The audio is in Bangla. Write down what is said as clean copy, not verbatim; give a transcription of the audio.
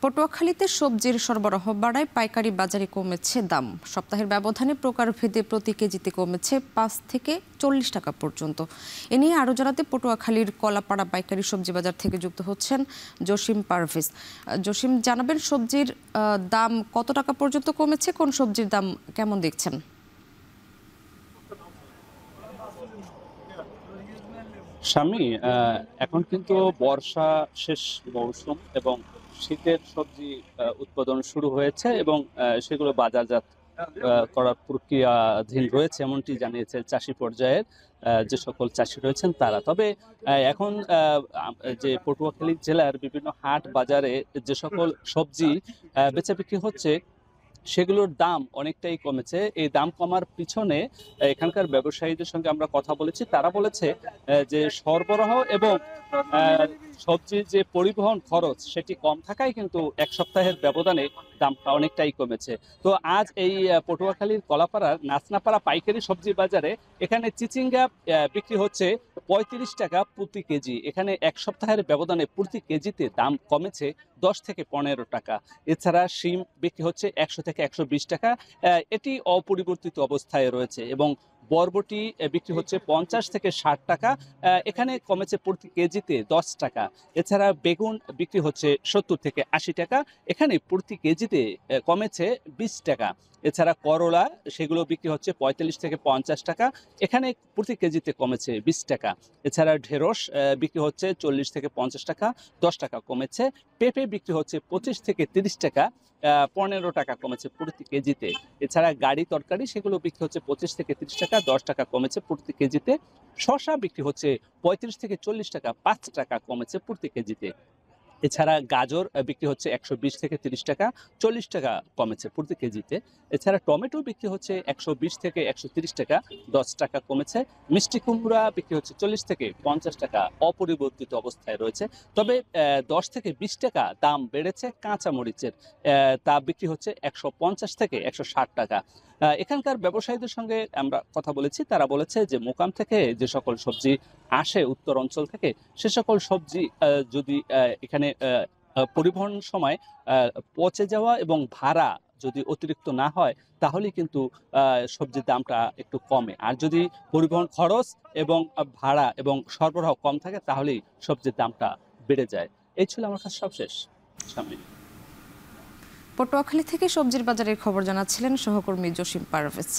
পটুয়াখালীতে সবজির সরবরাহ বাড়ায় পাইকারি বাজারে কমেছে দাম। সপ্তাহের ব্যবধানে প্রকারভেদে প্রতি কেজিতে কমেছে ৫ থেকে ৪০ টাকা পর্যন্ত। এ নিয়ে আরও জানাতে পটুয়াখালীর কলাপাড়া পাইকারি সবজি বাজার থেকে যুক্ত হচ্ছেন জসিম পারভেজ। জসিম, জানাবেন সবজির দাম কত টাকা পর্যন্ত কমেছে, কোন সবজির দাম কেমন দেখছেন? স্বামী, এখন কিন্তু বর্ষা শেষ মৌসুম এবং শীতের সবজি উৎপাদন শুরু হয়েছে এবং সেগুলো বাজারজাত করার প্রক্রিয়াধীন রয়েছে, এমনটি জানিয়েছে চাষি পর্যায়ের যে সকল চাষি রয়েছেন তারা। তবে এখন যে পটুয়াখালী জেলার বিভিন্ন হাট বাজারে যে সকল সবজি বেচা বিক্রি হচ্ছে সেগুলোর দাম অনেকটাই কমেছে। এই দাম কমার পিছনে এখানকার ব্যবসায়ীদের সঙ্গে আমরা কথা বলেছি, তারা বলেছে যে সরবরাহ এবং সবজির যে পরিবহন খরচ সেটি কম থাকায় কিন্তু এক সপ্তাহের ব্যবধানে দামটা অনেকটাই কমেছে। তো আজ এই পটুয়াখালীর কলাপাড়ার নাচনাপাড়া পাইকারি সবজি বাজারে এখানে চিচিঙ্গা বিক্রি হচ্ছে ৩৫ টাকা প্রতি কেজি। এখানে এক সপ্তাহের ব্যবধানে প্রতি কেজিতে দাম কমেছে ১০ থেকে ১৫ টাকা। এছাড়া শিম বিক্রি হচ্ছে ১০০ থেকে ১২০ টাকা, এটি অপরিবর্তিত অবস্থায় রয়েছে। এবং বরবটি বিক্রি হচ্ছে ৫০ থেকে ৬০ টাকা, এখানে কমেছে প্রতি কেজিতে ১০ টাকা। এছাড়া বেগুন বিক্রি হচ্ছে ৭০ থেকে ৮০ টাকা, এখানে প্রতি কেজিতে কমেছে ২০ টাকা। এছাড়া করলা সেগুলো বিক্রি হচ্ছে ৪৫ থেকে ৫০ টাকা, এখানে প্রতি কেজিতে কমেছে ২০ টাকা। এছাড়া ঢেঁড়স বিক্রি হচ্ছে ৪০ থেকে ৫০ টাকা, ১০ টাকা কমেছে। পেঁপে বিক্রি হচ্ছে ২৫ থেকে ৩০ টাকা, ১৫ টাকা কমেছে প্রতি কেজিতে। এছাড়া গাড়ি তরকারি সেগুলো বিক্রি হচ্ছে ২৫ থেকে ৩০ টাকা, ১০ টাকা কমেছে প্রতি কেজিতে। শসা বিক্রি হচ্ছে ৩৫ থেকে ৪০ টাকা, ৫ টাকা কমেছে প্রতি কেজিতে। এছাড়া গাজর বিক্রি হচ্ছে ১২০ থেকে ৩০ টাকা, ৪০ টাকা কমেছে প্রতি কেজিতে। এছাড়া টমেটো বিক্রি হচ্ছে ১২০ থেকে ১৩০ টাকা, ১০ টাকা কমেছে। মিষ্টি কুমড়া বিক্রি হচ্ছে ৪০ থেকে ৫০ টাকা, অপরিবর্তিত অবস্থায় রয়েছে। তবে ১০ থেকে ২০ টাকা দাম বেড়েছে কাঁচা মরিচের, তা বিক্রি হচ্ছে ১৫০ থেকে ১৬০ টাকা। এখানকার ব্যবসায়ীদের সঙ্গে আমরা কথা বলেছি, তারা বলেছে যে মোকাম থেকে যে সকল সবজি আসে উত্তর অঞ্চল থেকে, সে সকল সবজি যদি এখানে পরিবহন সময় পচে যাওয়া এবং ভাড়া যদি অতিরিক্ত না হয় তাহলেই কিন্তু সবজির দামটা একটু কমে। আর যদি পরিবহন খরচ এবং ভাড়া এবং সরবরাহ কম থাকে তাহলেই সবজির দামটা বেড়ে যায়। এই ছিল আমার কাছে সবশেষ। সামনে পটুয়াখালী থেকে সবজির বাজারের খবর জানাচ্ছিলেন সহকর্মী জসিম পারভেজ।